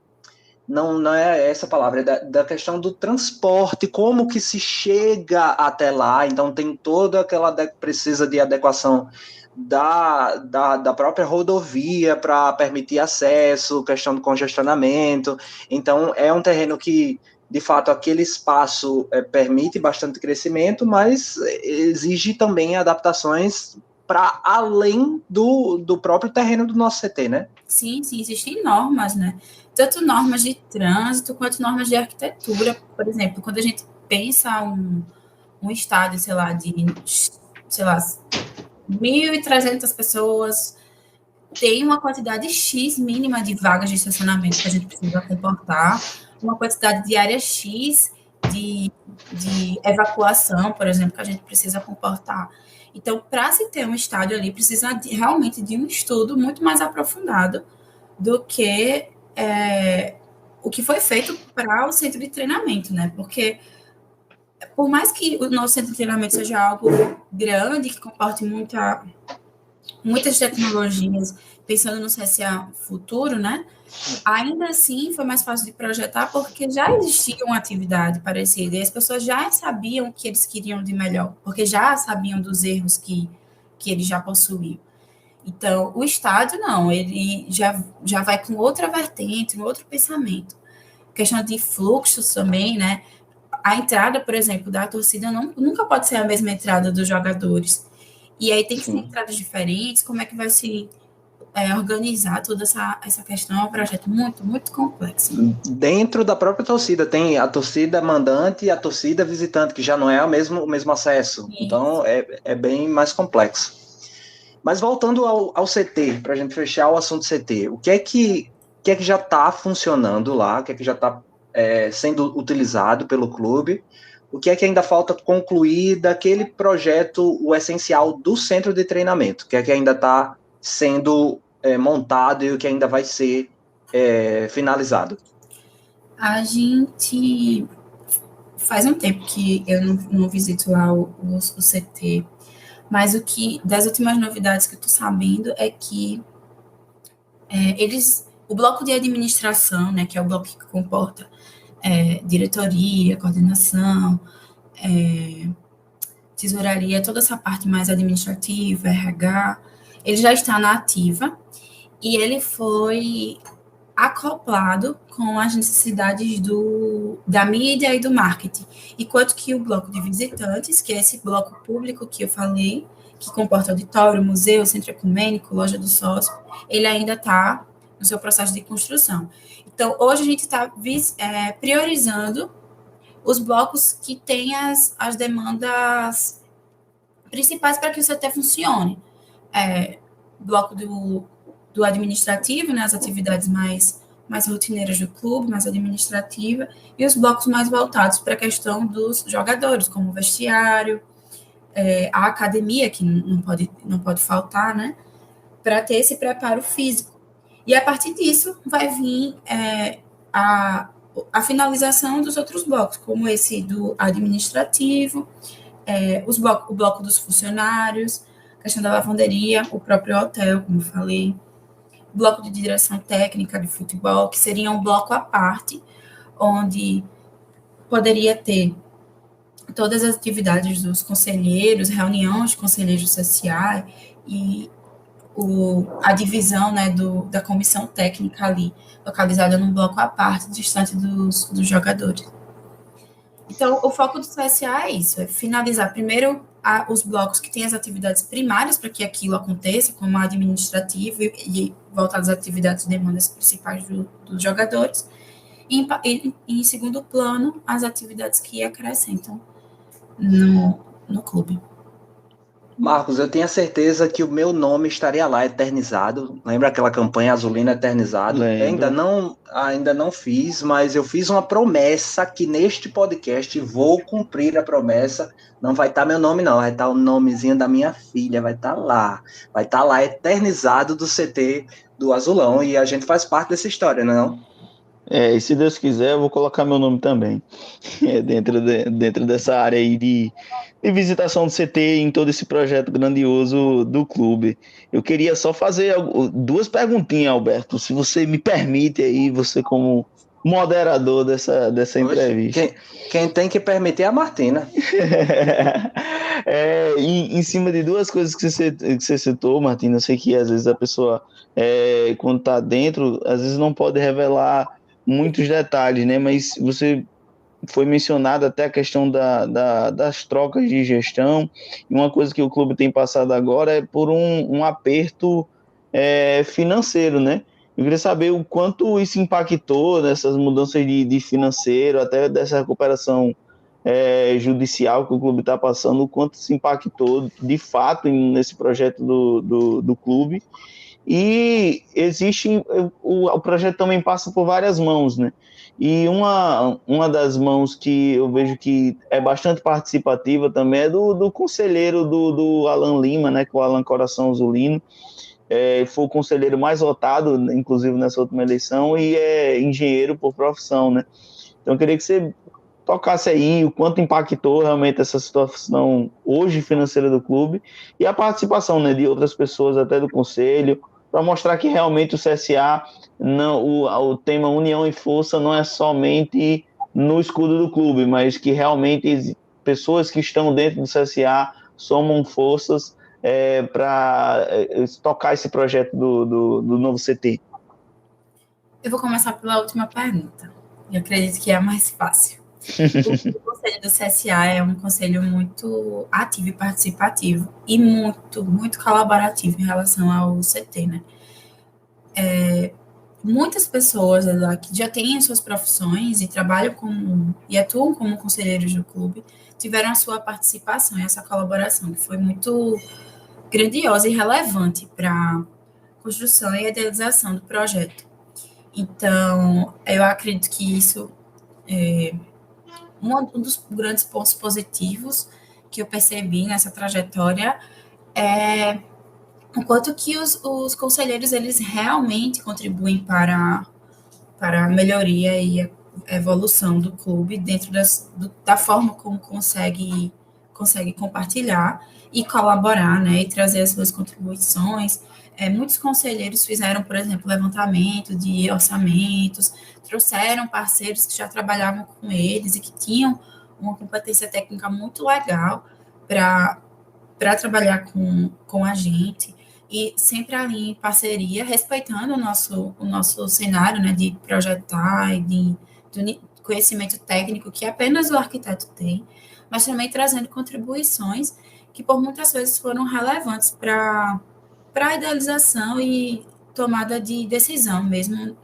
não é essa palavra, é da questão do transporte, como que se chega até lá. Então tem toda aquela precisa de adequação da própria rodovia para permitir acesso, questão do congestionamento. Então é um terreno que, de fato, aquele espaço permite bastante crescimento, mas exige também adaptações para além do próprio terreno do nosso CT, né? Sim, existem normas, né? Tanto normas de trânsito quanto normas de arquitetura. Por exemplo, quando a gente pensa um estádio, sei lá, 1.300 pessoas, tem uma quantidade X mínima de vagas de estacionamento que a gente precisa comportar, uma quantidade de área X de evacuação, por exemplo, que a gente precisa comportar. Então, para se ter um estádio ali, precisa realmente de um estudo muito mais aprofundado do que o que foi feito para o centro de treinamento, né? Porque, por mais que o nosso centro de treinamento seja algo grande, que comporte muitas tecnologias, pensando no CSA futuro, né? Ainda assim, foi mais fácil de projetar porque já existia uma atividade parecida e as pessoas já sabiam o que eles queriam de melhor, porque já sabiam dos erros que eles já possuíam. Então, o estádio, não, ele já vai com outra vertente, um outro pensamento. Questão de fluxos também, né? A entrada, por exemplo, da torcida nunca pode ser a mesma entrada dos jogadores. E aí tem que ser entradas diferentes, como é que vai se organizar toda essa questão, é um projeto muito, muito complexo. Dentro da própria torcida, tem a torcida mandante e a torcida visitante, que já não é o mesmo acesso. Isso. Então, é bem mais complexo. Mas voltando ao CT, para a gente fechar o assunto CT, o que é que já está funcionando lá, o que é que já está sendo utilizado pelo clube, o que é que ainda falta concluir daquele projeto, o essencial do centro de treinamento, o que é que ainda está sendo montado e o que ainda vai ser finalizado? A gente faz um tempo que eu não visito lá o CT, mas das últimas novidades que eu estou sabendo é que o bloco de administração, né, que é o bloco que comporta diretoria, coordenação, tesouraria, toda essa parte mais administrativa, RH, ele já está na ativa e ele foi acoplado com as necessidades da mídia e do marketing. Enquanto que o bloco de visitantes, que é esse bloco público que eu falei, que comporta auditório, museu, centro ecumênico, loja do sócio, ele ainda está no seu processo de construção. Então, hoje a gente está priorizando os blocos que têm as demandas principais para que o CT funcione. Bloco do administrativo, né, as atividades mais rotineiras do clube, mais administrativa, e os blocos mais voltados para a questão dos jogadores, como o vestiário, a academia, que não pode faltar, né, para ter esse preparo físico. E a partir disso vai vir a finalização dos outros blocos, como esse do administrativo, o bloco dos funcionários, a questão da lavanderia, o próprio hotel, como eu falei, bloco de direção técnica de futebol, que seria um bloco à parte, onde poderia ter todas as atividades dos conselheiros, reuniões de conselheiros do CSA e a divisão, né, da comissão técnica ali, localizada num bloco à parte, distante dos jogadores. Então, o foco do CSA é isso, é finalizar primeiro os blocos que têm as atividades primárias para que aquilo aconteça, como a administrativa e voltar às atividades e demandas principais dos jogadores, em segundo plano, as atividades que acrescentam no clube. Marcos, eu tenho a certeza que o meu nome estaria lá eternizado. Lembra aquela campanha Azulina Eternizado? Lembro. Ainda não fiz, mas eu fiz uma promessa que neste podcast vou cumprir a promessa. Não vai estar meu nome, não. Vai estar o nomezinho da minha filha. Vai estar lá. Vai estar lá eternizado do CT do Azulão. E a gente faz parte dessa história, não é não? E se Deus quiser, eu vou colocar meu nome também. Dentro dessa área aí de visitação do CT em todo esse projeto grandioso do clube. Eu queria só fazer duas perguntinhas, Alberto, se você me permite aí, você como moderador dessa entrevista. Quem tem que permitir é a Martina. Em cima de duas coisas que você citou, Martina, eu sei que às vezes a pessoa, quando está dentro, às vezes não pode revelar muitos detalhes, né? Mas você foi mencionado até a questão das trocas de gestão, e uma coisa que o clube tem passado agora é por um aperto financeiro, né? Eu queria saber o quanto isso impactou nessas mudanças de financeiro, até dessa recuperação judicial que o clube está passando, o quanto isso impactou de fato nesse projeto do clube. E o projeto também passa por várias mãos, né? E uma das mãos que eu vejo que é bastante participativa também é do conselheiro do Alan Lima, né? Que é o Alan Coração Azulino. Foi o conselheiro mais votado, inclusive nessa última eleição, e é engenheiro por profissão, né? Então eu queria que você tocasse aí o quanto impactou realmente essa situação hoje financeira do clube e a participação, né, de outras pessoas, até do conselho, para mostrar que realmente o CSA, o tema União e Força não é somente no escudo do clube, mas que realmente pessoas que estão dentro do CSA somam forças para tocar esse projeto do novo CT. Eu vou começar pela última pergunta. Eu acredito que é a mais fácil. O conselho do CSA é um conselho muito ativo e participativo e muito, muito colaborativo em relação ao CT, né? Muitas pessoas lá que já têm as suas profissões e trabalham e atuam como conselheiros do clube tiveram a sua participação e essa colaboração, que foi muito grandiosa e relevante para a construção e idealização do projeto. Então, eu acredito que isso um dos grandes pontos positivos que eu percebi nessa trajetória é o quanto que os conselheiros eles realmente contribuem para a melhoria e a evolução do clube dentro da forma como consegue compartilhar e colaborar, né, e trazer as suas contribuições. Muitos conselheiros fizeram, por exemplo, levantamento de orçamentos, trouxeram parceiros que já trabalhavam com eles e que tinham uma competência técnica muito legal para trabalhar com a gente, e sempre ali em parceria, respeitando o nosso cenário, né, de projetar e de conhecimento técnico que apenas o arquiteto tem, mas também trazendo contribuições que por muitas vezes foram relevantes para a idealização e tomada de decisão mesmo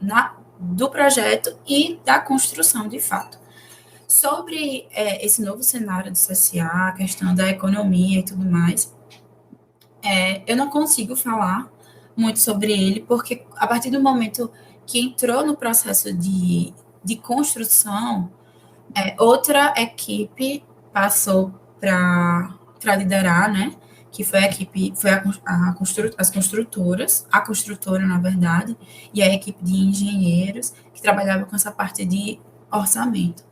do projeto e da construção de fato. Sobre esse novo cenário do CSA, a questão da economia e tudo mais, eu não consigo falar muito sobre ele, porque a partir do momento que entrou no processo de construção, outra equipe passou para liderar, né? Que foi a equipe, as construtoras, a construtora, na verdade, e a equipe de engenheiros que trabalhava com essa parte de orçamento.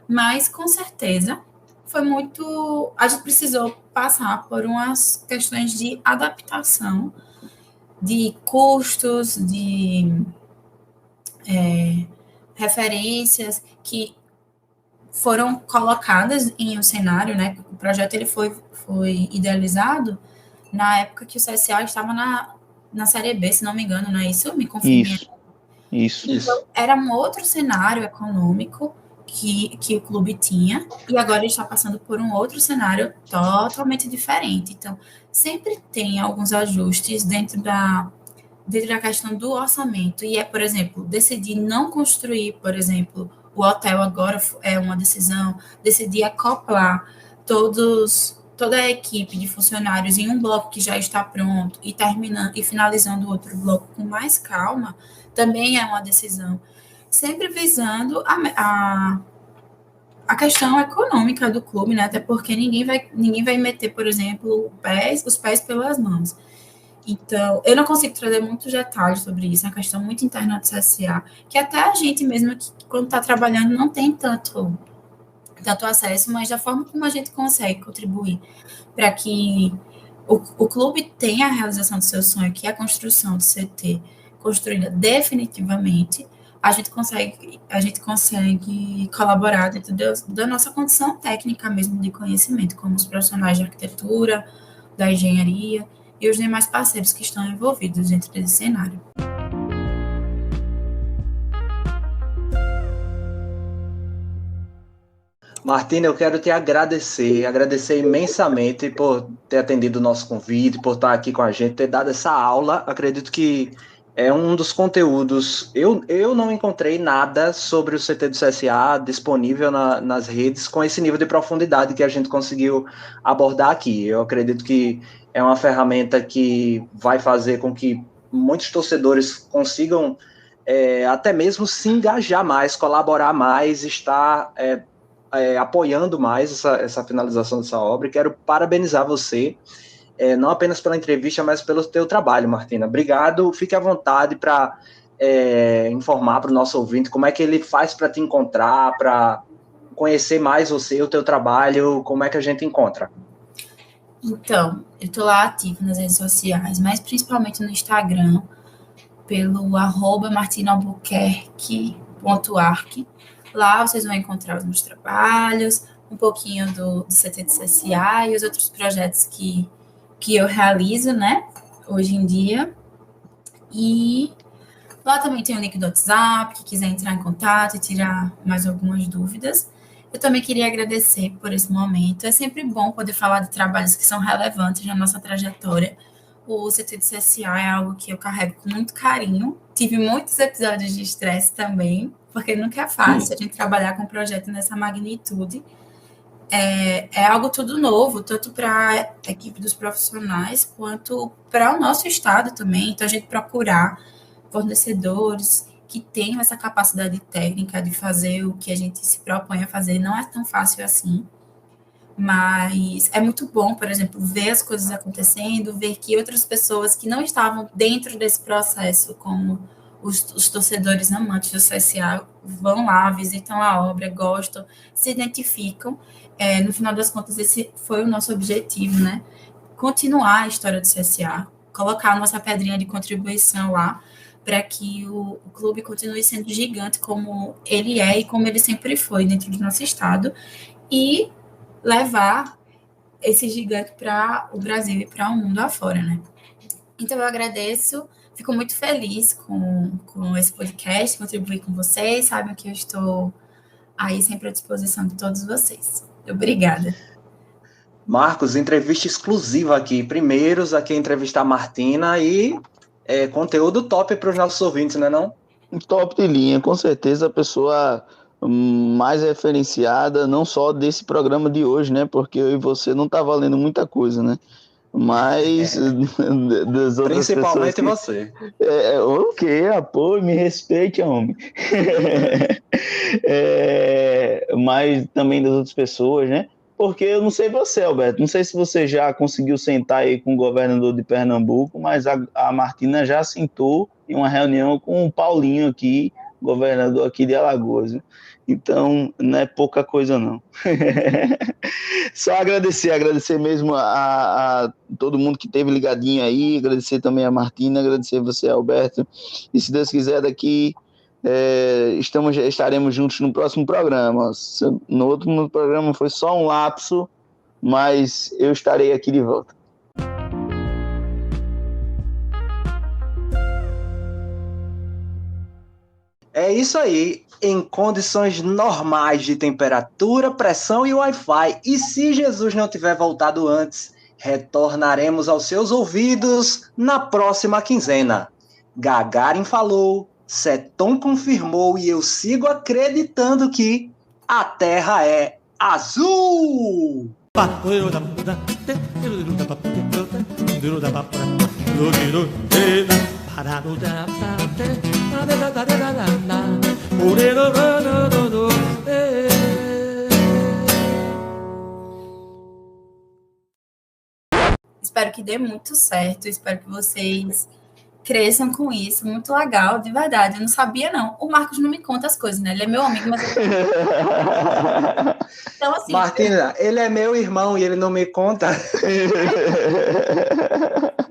Mas, com certeza, a gente precisou passar por umas questões de adaptação, de custos, de referências que foram colocadas em um cenário, né? O projeto ele foi idealizado na época que o CSA estava na Série B, se não me engano, não é isso? Me confirme. Isso. Então, era um outro cenário econômico que o clube tinha, e agora ele está passando por um outro cenário totalmente diferente. Então, sempre tem alguns ajustes dentro dentro da questão do orçamento, e por exemplo, decidir não construir, por exemplo, o hotel agora é uma decisão, decidir acoplar toda a equipe de funcionários em um bloco que já está pronto e terminando e finalizando o outro bloco com mais calma, também é uma decisão, sempre visando a questão econômica do clube, né? Até porque ninguém vai meter, por exemplo, os pés pelas mãos. Então, eu não consigo trazer muitos detalhes sobre isso, é uma questão muito interna do CSA, que até a gente mesmo, que quando está trabalhando, não tem tanto acesso, mas da forma como a gente consegue contribuir para que o clube tenha a realização do seu sonho, que é a construção do CT, construída definitivamente, a gente consegue colaborar dentro da nossa condição técnica mesmo de conhecimento, como os profissionais de arquitetura, da engenharia e os demais parceiros que estão envolvidos dentro desse cenário. Martina, eu quero te agradecer imensamente por ter atendido o nosso convite, por estar aqui com a gente, ter dado essa aula. Acredito que é um dos conteúdos. Eu não encontrei nada sobre o CT do CSA disponível nas redes com esse nível de profundidade que a gente conseguiu abordar aqui. Eu acredito que é uma ferramenta que vai fazer com que muitos torcedores consigam até mesmo se engajar mais, colaborar mais, estar apoiando mais essa finalização dessa obra. E quero parabenizar você, não apenas pela entrevista, mas pelo teu trabalho, Martina. Obrigado, fique à vontade para informar para o nosso ouvinte como é que ele faz para te encontrar, para conhecer mais você, o teu trabalho, como é que a gente encontra. Então, eu estou lá ativa nas redes sociais, mas principalmente no Instagram, pelo @martinalbuquerque.arc. Lá vocês vão encontrar os meus trabalhos, um pouquinho do CT do CSA e os outros projetos que eu realizo, né, hoje em dia. E lá também tem o link do WhatsApp, que quiser entrar em contato e tirar mais algumas dúvidas. Eu também queria agradecer por esse momento. É sempre bom poder falar de trabalhos que são relevantes na nossa trajetória. O CT do CSA é algo que eu carrego com muito carinho. Tive muitos episódios de estresse também, porque nunca é fácil a gente trabalhar com um projeto nessa magnitude. É algo tudo novo, tanto para a equipe dos profissionais, quanto para o nosso estado também. Então, a gente procurar fornecedores que tenham essa capacidade técnica de fazer o que a gente se propõe a fazer. Não é tão fácil assim, mas é muito bom, por exemplo, ver as coisas acontecendo, ver que outras pessoas que não estavam dentro desse processo, como os torcedores amantes do CSA, vão lá, visitam a obra, gostam, se identificam. No final das contas, esse foi o nosso objetivo, né? Continuar a história do CSA, colocar a nossa pedrinha de contribuição lá, para que o clube continue sendo gigante como ele é e como ele sempre foi dentro do nosso estado, e levar esse gigante para o Brasil e para o mundo afora, né? Então, eu agradeço, fico muito feliz com esse podcast, contribuir com vocês, sabem que eu estou aí sempre à disposição de todos vocês. Obrigada. Marcos, entrevista exclusiva aqui. Primeiros aqui a entrevistar a Martina e conteúdo top para os nossos ouvintes, não é não? Top de linha, com certeza a pessoa mais referenciada, não só desse programa de hoje, né? Porque eu e você não tá valendo muita coisa, né? Mas das outras principalmente pessoas você. O quê? Pô, me respeite, homem. Mas também das outras pessoas, né? Porque eu não sei você, Alberto, não sei se você já conseguiu sentar aí com o governador de Pernambuco, mas a Martina já sentou em uma reunião com o Paulinho aqui, governador aqui de Alagoas. Então, não é pouca coisa, não. Só agradecer mesmo a todo mundo que esteve ligadinho aí, agradecer também a Martina, agradecer você, Alberto. E se Deus quiser, daqui estaremos juntos no próximo programa. No outro programa foi só um lapso, mas eu estarei aqui de volta. É isso aí, em condições normais de temperatura, pressão e Wi-Fi. E se Jesus não tiver voltado antes, retornaremos aos seus ouvidos na próxima quinzena. Gagarin falou, Seton confirmou e eu sigo acreditando que a Terra é azul! Espero que dê muito certo, espero que vocês cresçam com isso, muito legal, de verdade. Eu não sabia, não. O Marcos não me conta as coisas, né? Ele é meu amigo, mas então, assim. Martina, ele é meu irmão e ele não me conta.